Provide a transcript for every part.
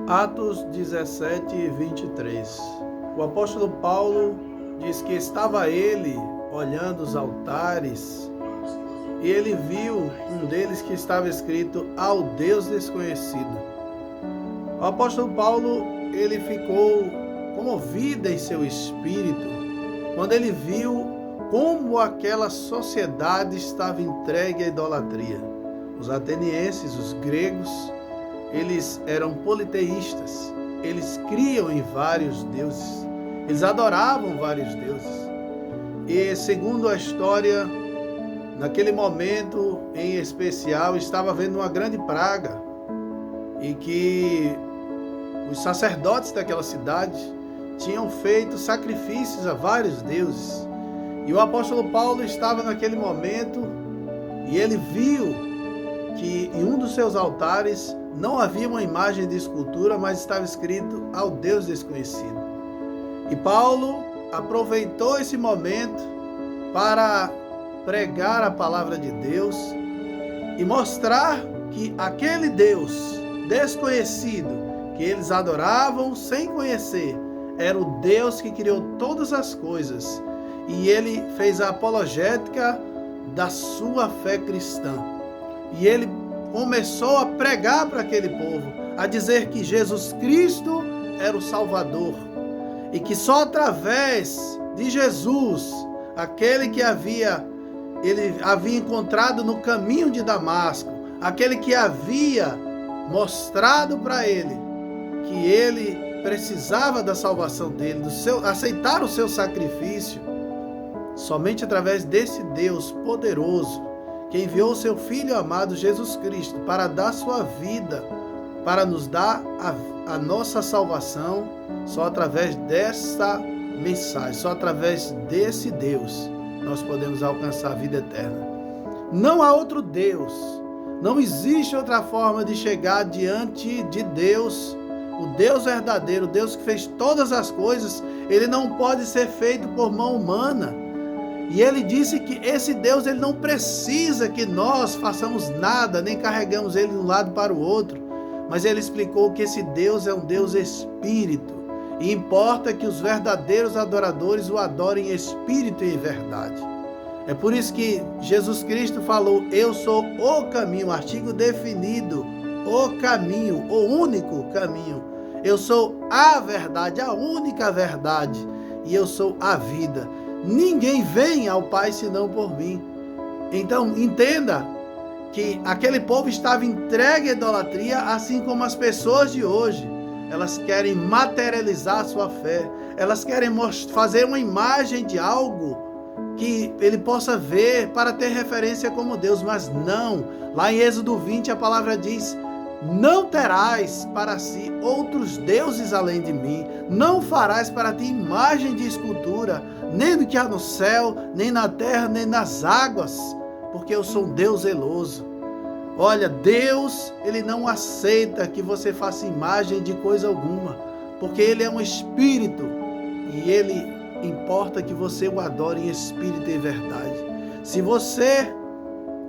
Atos 17, 23. O apóstolo Paulo diz que estava ele olhando os altares e ele viu um deles que estava escrito ao Deus desconhecido. O apóstolo Paulo, ele ficou comovido em seu espírito quando ele viu como aquela sociedade estava entregue à idolatria. Os atenienses, os gregos, eles eram politeístas, eles criam em vários deuses, eles adoravam vários deuses. E segundo a história, naquele momento em especial, estava havendo uma grande praga e que os sacerdotes daquela cidade tinham feito sacrifícios a vários deuses. E o apóstolo Paulo estava naquele momento e ele viu que em um dos seus altares não havia uma imagem de escultura, mas estava escrito ao Deus desconhecido. E Paulo aproveitou esse momento para pregar a palavra de Deus e mostrar que aquele Deus desconhecido que eles adoravam sem conhecer era o Deus que criou todas as coisas. E ele fez a apologética da sua fé cristã. E ele começou a pregar para aquele povo, a dizer que Jesus Cristo era o Salvador e que só através de Jesus, aquele que ele havia encontrado no caminho de Damasco, aquele que havia mostrado para ele que ele precisava da salvação dele, aceitar o seu sacrifício, somente através desse Deus poderoso que enviou o seu Filho amado Jesus Cristo para dar sua vida, para nos dar a nossa salvação, só através dessa mensagem, só através desse Deus, nós podemos alcançar a vida eterna. Não há outro Deus, não existe outra forma de chegar diante de Deus, o Deus verdadeiro, o Deus que fez todas as coisas. Ele não pode ser feito por mão humana. E ele disse que esse Deus, ele não precisa que nós façamos nada, nem carregamos ele de um lado para o outro. Mas ele explicou que esse Deus é um Deus espírito. E importa que os verdadeiros adoradores o adorem em espírito e em verdade. É por isso que Jesus Cristo falou: eu sou o caminho, artigo definido, o caminho, o único caminho. Eu sou a verdade, a única verdade. E eu sou a vida. Ninguém vem ao Pai senão por mim. Então entenda que aquele povo estava entregue à idolatria, assim como as pessoas de hoje. Elas querem materializar a sua fé, elas querem fazer uma imagem de algo que ele possa ver para ter referência como Deus, mas não. Lá em Êxodo 20 a palavra diz: não terás para si outros deuses além de mim, não farás para ti imagem de escultura, nem do que há no céu, nem na terra, nem nas águas, porque eu sou um Deus zeloso. Olha, Deus, ele não aceita que você faça imagem de coisa alguma, porque ele é um espírito e ele importa que você o adore em espírito e em verdade. Se você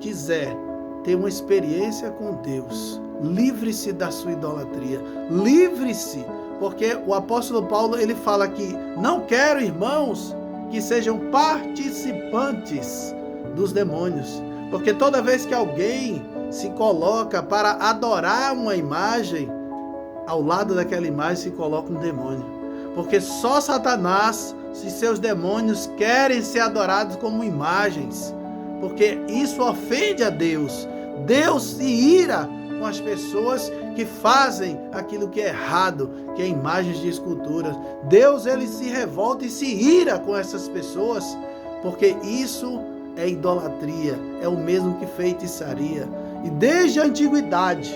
quiser ter uma experiência com Deus, livre-se da sua idolatria, livre-se, porque o apóstolo Paulo, ele fala que não quero, irmãos, que sejam participantes dos demônios, porque toda vez que alguém se coloca para adorar uma imagem, ao lado daquela imagem se coloca um demônio, porque só Satanás e seus demônios querem ser adorados como imagens, porque isso ofende a Deus. Deus se ira com as pessoas que fazem aquilo que é errado, que é imagens de esculturas. Deus, ele se revolta e se ira com essas pessoas, porque isso é idolatria, é o mesmo que feitiçaria. E desde a antiguidade,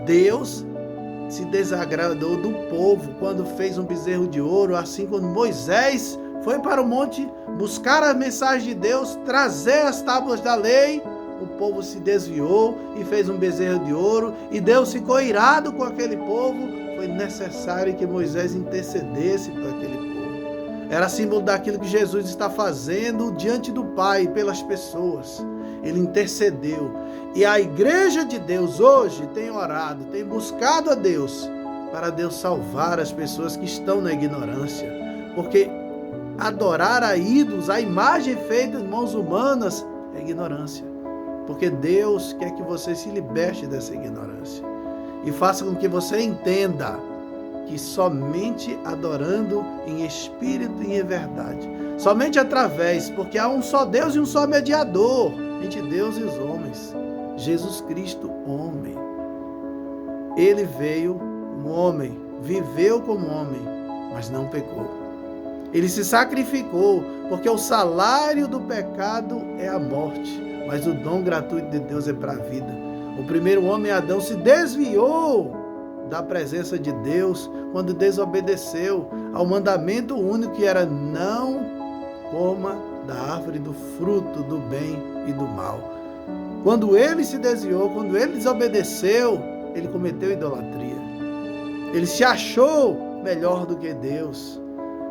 Deus se desagradou do povo quando fez um bezerro de ouro, assim quando Moisés foi para o monte buscar a mensagem de Deus, trazer as tábuas da lei. O povo se desviou e fez um bezerro de ouro, e Deus ficou irado com aquele povo. Foi necessário que Moisés intercedesse por aquele povo. Era símbolo daquilo que Jesus está fazendo diante do Pai pelas pessoas. Ele intercedeu. E a igreja de Deus hoje tem orado, tem buscado a Deus para Deus salvar as pessoas que estão na ignorância. Porque adorar a ídolos, a imagem feita de mãos humanas, é ignorância. Porque Deus quer que você se liberte dessa ignorância e faça com que você entenda que somente adorando em espírito e em verdade, somente através, porque há um só Deus e um só mediador entre Deus e os homens, Jesus Cristo, homem. Ele veio como homem, viveu como homem, mas não pecou. Ele se sacrificou, porque o salário do pecado é a morte, mas o dom gratuito de Deus é para a vida. O primeiro homem, Adão, se desviou da presença de Deus quando desobedeceu ao mandamento único que era: não coma da árvore do fruto do bem e do mal. Quando ele se desviou, quando ele desobedeceu, ele cometeu idolatria. Ele se achou melhor do que Deus.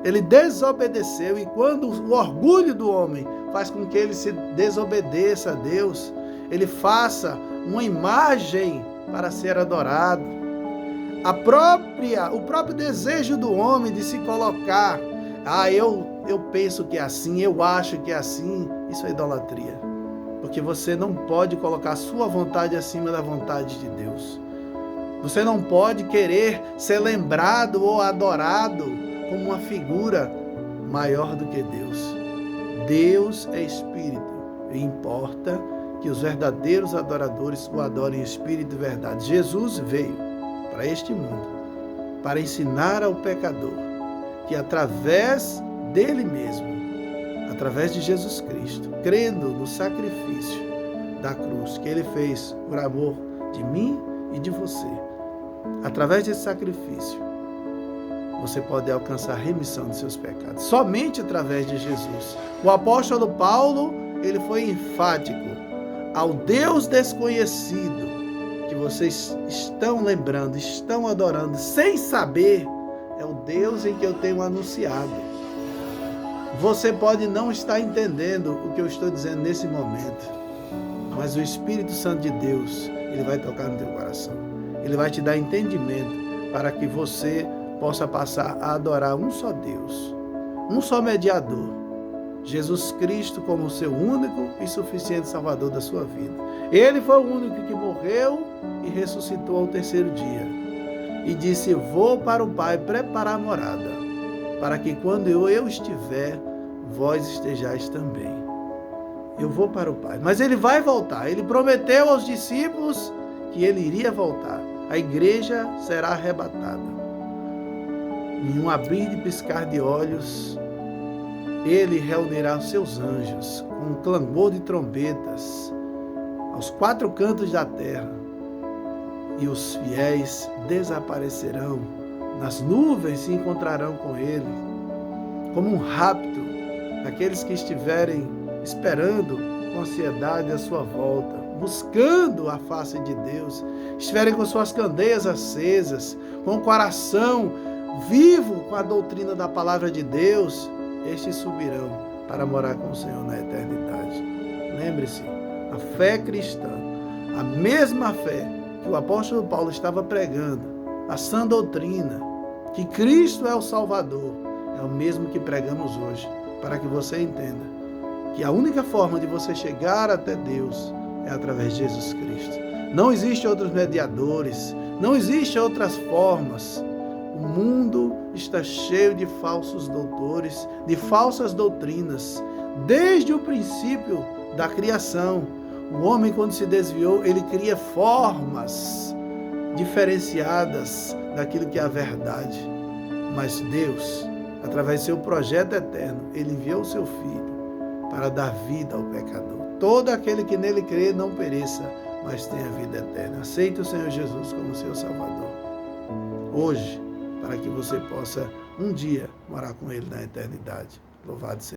Ele desobedeceu, e quando o orgulho do homem faz com que ele se desobedeça a Deus, ele faça uma imagem para ser adorado. O próprio desejo do homem de se colocar: eu penso que é assim, eu acho que é assim, isso é idolatria. Porque você não pode colocar a sua vontade acima da vontade de Deus. Você não pode querer ser lembrado ou adorado como uma figura maior do que Deus. Deus é espírito e importa que os verdadeiros adoradores o adorem em espírito e verdade. Jesus veio para este mundo para ensinar ao pecador que através dele mesmo, através de Jesus Cristo, crendo no sacrifício da cruz que ele fez por amor de mim e de você, através desse sacrifício, você pode alcançar a remissão de seus pecados, somente através de Jesus. O apóstolo Paulo, ele foi enfático: ao Deus desconhecido que vocês estão lembrando, estão adorando sem saber, é o Deus em que eu tenho anunciado. Você pode não estar entendendo o que eu estou dizendo nesse momento, mas o Espírito Santo de Deus, ele vai tocar no teu coração. Ele vai te dar entendimento para que você possa passar a adorar um só Deus, um só mediador, Jesus Cristo, como o seu único e suficiente Salvador da sua vida. Ele foi o único que morreu e ressuscitou ao terceiro dia. E disse: vou para o Pai preparar morada, para que quando eu estiver, vós estejais também. Eu vou para o Pai. Mas ele vai voltar. Ele prometeu aos discípulos que ele iria voltar. A igreja será arrebatada. Em um abrir e piscar de olhos, ele reunirá os seus anjos com um clamor de trombetas aos quatro cantos da terra, e os fiéis desaparecerão nas nuvens, se encontrarão com ele, como um rapto daqueles que estiverem esperando com ansiedade a sua volta, buscando a face de Deus, estiverem com suas candeias acesas, com o coração vivo com a doutrina da palavra de Deus. Estes subirão para morar com o Senhor na eternidade. Lembre-se, a fé cristã, a mesma fé que o apóstolo Paulo estava pregando, a sã doutrina, que Cristo é o Salvador, é o mesmo que pregamos hoje, para que você entenda que a única forma de você chegar até Deus é através de Jesus Cristo. Não existem outros mediadores, não existem outras formas. O mundo está cheio de falsos doutores, de falsas doutrinas. Desde o princípio da criação, o homem, quando se desviou, ele cria formas diferenciadas daquilo que é a verdade. Mas Deus, através do seu projeto eterno, ele enviou o seu Filho para dar vida ao pecador. Todo aquele que nele crê não pereça, mas tenha vida eterna. Aceite o Senhor Jesus como seu Salvador hoje, para que você possa um dia morar com ele na eternidade. Louvado seja.